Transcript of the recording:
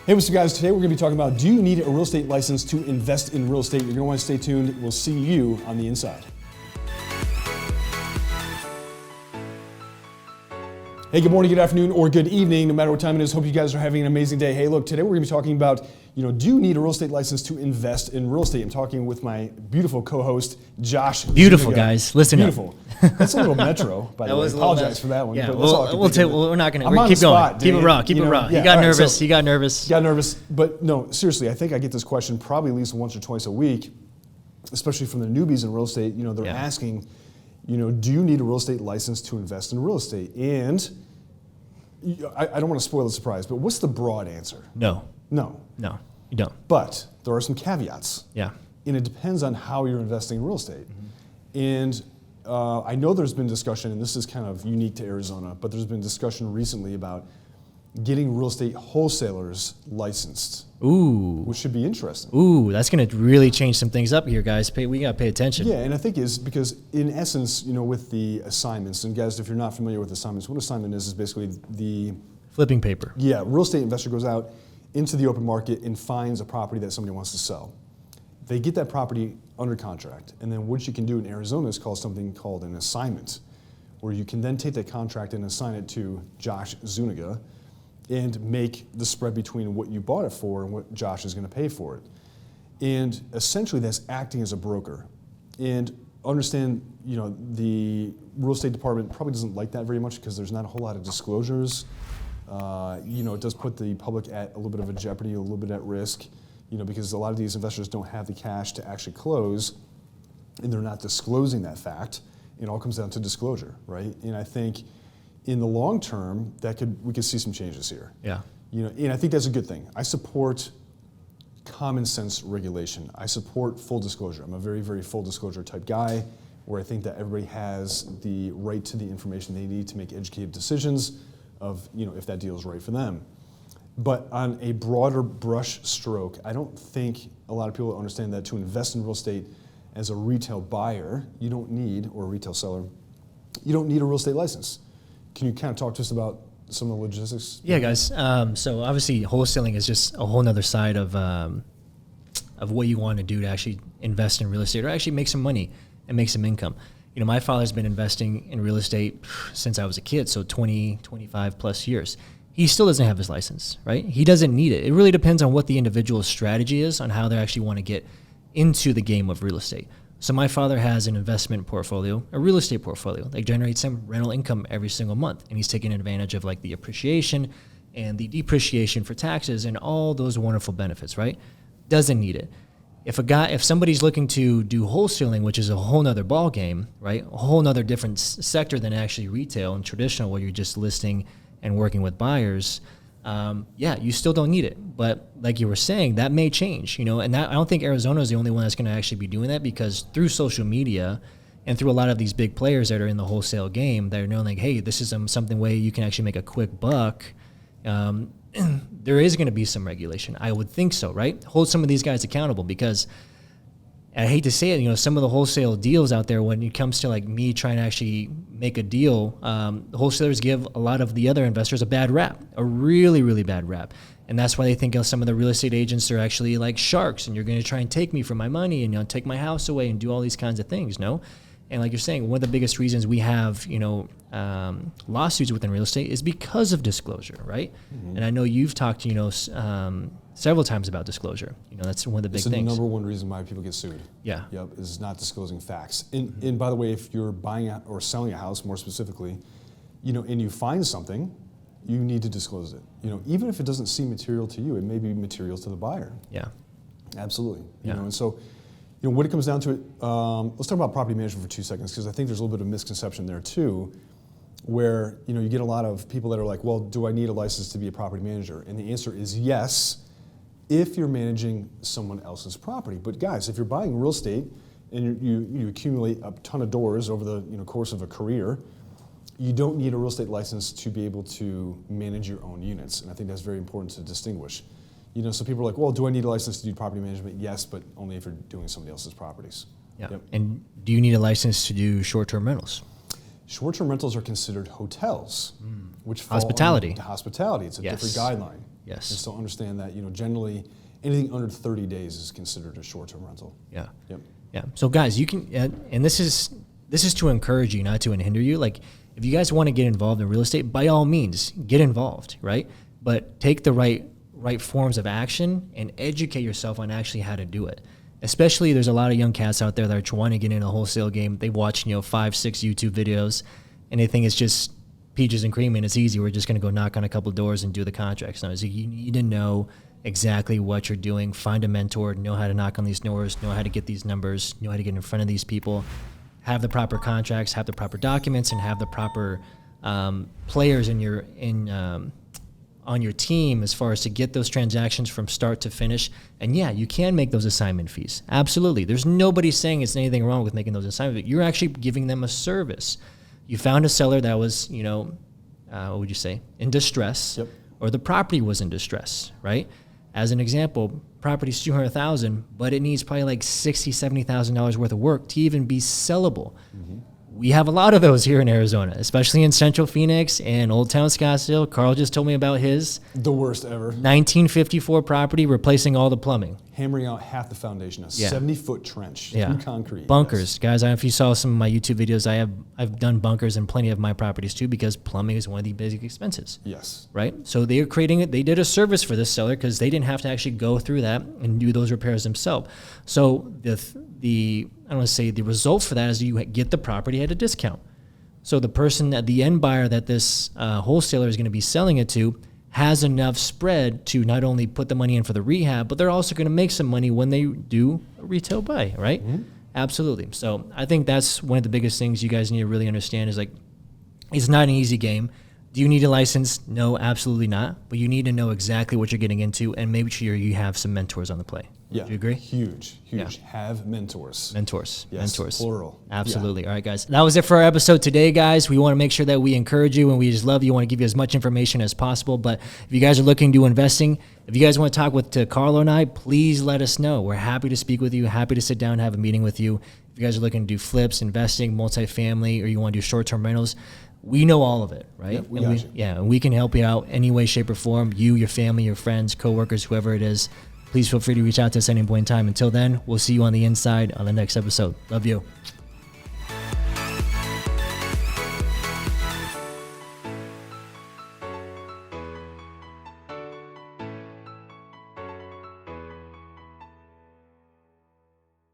Hey, what's up, guys? Today we're going to be talking about, do you need a real estate license to invest in real estate? You're going to want to stay tuned. We'll see you on the inside. Hey, good morning, good afternoon, or good evening, no matter what time it is. Hope you guys are having an amazing day. Hey, look, today we're going to be talking about, do you need a real estate license to invest in real estate? I'm talking with my beautiful co-host, Josh. Beautiful, Zuniga. guys. Listen beautiful. up. That's a little metro, by the way. I apologize for that one. Yeah, but we're not going to keep going. Spot, keep it raw. Keep it raw. Yeah, He got right, nervous. so, he got nervous. Got nervous. But no, seriously, I think I get this question probably at least once or twice a week, especially from the newbies in real estate. They're asking, do you need a real estate license to invest in real estate? And I don't want to spoil the surprise, but what's the broad answer? No. No. No, you don't. But there are some caveats. Yeah. And it depends on how you're investing in real estate. Mm-hmm. And I know there's been discussion, and this is kind of unique to Arizona, but there's been discussion recently about getting real estate wholesalers licensed. Ooh. Which should be interesting. Ooh, that's going to really change some things up here, guys. We got to pay attention. Yeah, and I think is because in essence, with the assignments, and guys, if you're not familiar with assignments, what assignment is basically the flipping paper. Yeah, real estate investor goes out into the open market and finds a property that somebody wants to sell. They get that property under contract, and then what you can do in Arizona is called something called an assignment, where you can then take that contract and assign it to Josh Zuniga and make the spread between what you bought it for and what Josh is going to pay for it. And essentially that's acting as a broker. And understand, the real estate department probably doesn't like that very much because there's not a whole lot of disclosures. It does put the public at a little bit of a jeopardy, a little bit at risk, because a lot of these investors don't have the cash to actually close, and they're not disclosing that fact. It all comes down to disclosure, right? And I think in the long term, we could see some changes here. Yeah. And I think that's a good thing. I support common sense regulation. I support full disclosure. I'm a very, very full disclosure type guy, where I think that everybody has the right to the information they need to make educated decisions of, if that deal is right for them. But on a broader brush stroke, I don't think a lot of people understand that to invest in real estate as a retail buyer, or a retail seller, you don't need a real estate license. Can you kind of talk to us about some of the logistics? Yeah, guys. So obviously, wholesaling is just a whole other side of what you want to do to actually invest in real estate or actually make some money and make some income. My father's been investing in real estate since I was a kid, so 20, 25 plus years. He still doesn't have his license, right? He doesn't need it. It really depends on what the individual's strategy is on how they actually want to get into the game of real estate. So my father has an investment portfolio, a real estate portfolio. They generate some rental income every single month, and he's taking advantage of like the appreciation and the depreciation for taxes and all those wonderful benefits, right? Doesn't need it. If somebody's looking to do wholesaling, which is a whole nother ball game, right? A whole nother different sector than actually retail and traditional, where you're just listing and working with buyers, you still don't need it. But like you were saying, that may change, and that I don't think Arizona is the only one that's going to actually be doing that, because through social media and through a lot of these big players that are in the wholesale game, they're knowing like, hey, this is something way you can actually make a quick buck. There is going to be some regulation. I would think so, right? Hold some of these guys accountable, because I hate to say it, some of the wholesale deals out there, when it comes to like me trying to actually make a deal, the wholesalers give a lot of the other investors a bad rap, a really, really bad rap. And that's why they think some of the real estate agents are actually like sharks, and you're going to try and take me for my money and take my house away and do all these kinds of things, no? And like you're saying, one of the biggest reasons we have, lawsuits within real estate is because of disclosure, right? Mm-hmm. And I know you've talked, several times about disclosure. That's one of the big things. It's the number one reason why people get sued. Yeah. Yep, is not disclosing facts. And by the way, if you're buying or selling a house, more specifically, and you find something, you need to disclose it. Even if it doesn't seem material to you, it may be material to the buyer. Yeah. Absolutely. Yeah. And so, when it comes down to it, let's talk about property management for 2 seconds, because I think there's a little bit of misconception there too, where you get a lot of people that are like, well, do I need a license to be a property manager? And the answer is yes, if you're managing someone else's property. But guys, if you're buying real estate and you accumulate a ton of doors over the course of a career, you don't need a real estate license to be able to manage your own units. And I think that's very important to distinguish. So people are like, well, do I need a license to do property management? Yes, but only if you're doing somebody else's properties. Yeah. Yep. And do you need a license to do short-term rentals? Short-term rentals are considered hotels, which fall Hospitality. under hospitality. It's a different guideline. Yes. And so understand that, generally anything under 30 days is considered a short-term rental. Yeah. Yep. Yeah. So guys, you can, and this is to encourage you, not to hinder you. Like, if you guys want to get involved in real estate, by all means, get involved, right? But take the right forms of action and educate yourself on actually how to do it. Especially, there's a lot of young cats out there that are trying to get in a wholesale game. They watch, 5, 6 YouTube videos, and they think it's just peaches and cream and it's easy. We're just going to go knock on a couple doors and do the contracts. No, so you need to know exactly what you're doing. Find a mentor, know how to knock on these doors, know how to get these numbers, know how to get in front of these people, have the proper contracts, have the proper documents, and have the proper players on your team as far as to get those transactions from start to finish. And yeah, you can make those assignment fees. Absolutely. There's nobody saying it's anything wrong with making those assignment fees. You're actually giving them a service. You found a seller that was, what would you say, in distress, Yep. or the property was in distress, right? As an example, property's $200,000, but it needs probably like $60,000, $70,000 worth of work to even be sellable. Mm-hmm. We have a lot of those here in Arizona, especially in Central Phoenix and Old Town Scottsdale. Carl just told me about his. The worst ever. 1954 property, replacing all the plumbing. Hammering out half the foundation, a 70-foot trench through concrete. Bunkers. Yes. Guys, I don't know if you saw some of my YouTube videos, I've done bunkers in plenty of my properties too, because plumbing is one of the basic expenses. Yes. Right? So they are creating it. They did a service for this seller because they didn't have to actually go through that and do those repairs themselves. So the I don't want to say the result for that is you get the property at a discount. So the person, the end buyer that this wholesaler is going to be selling it to, has enough spread to not only put the money in for the rehab, but they're also going to make some money when they do a retail buy, right? Mm-hmm. Absolutely. So I think that's one of the biggest things you guys need to really understand is, like, it's not an easy game. Do you need a license? No, absolutely not. But you need to know exactly what you're getting into and make sure you have some mentors on the play. Yeah. Do you agree? Huge. Yeah. Have mentors. Yes, mentors. Plural. Absolutely. Yeah. All right, guys. That was it for our episode today, guys. We want to make sure that we encourage you and we just love you. We want to give you as much information as possible. But if you guys are looking to investing, if you guys want to talk to Carlo and I, please let us know. We're happy to speak with you, happy to sit down and have a meeting with you. If you guys are looking to do flips, investing, multifamily, or you want to do short-term rentals, we know all of it, right? Yeah, and we can help you out any way, shape, or form. You, your family, your friends, coworkers, whoever it is. Please feel free to reach out to us at any point in time. Until then, we'll see you on the inside on the next episode. Love you.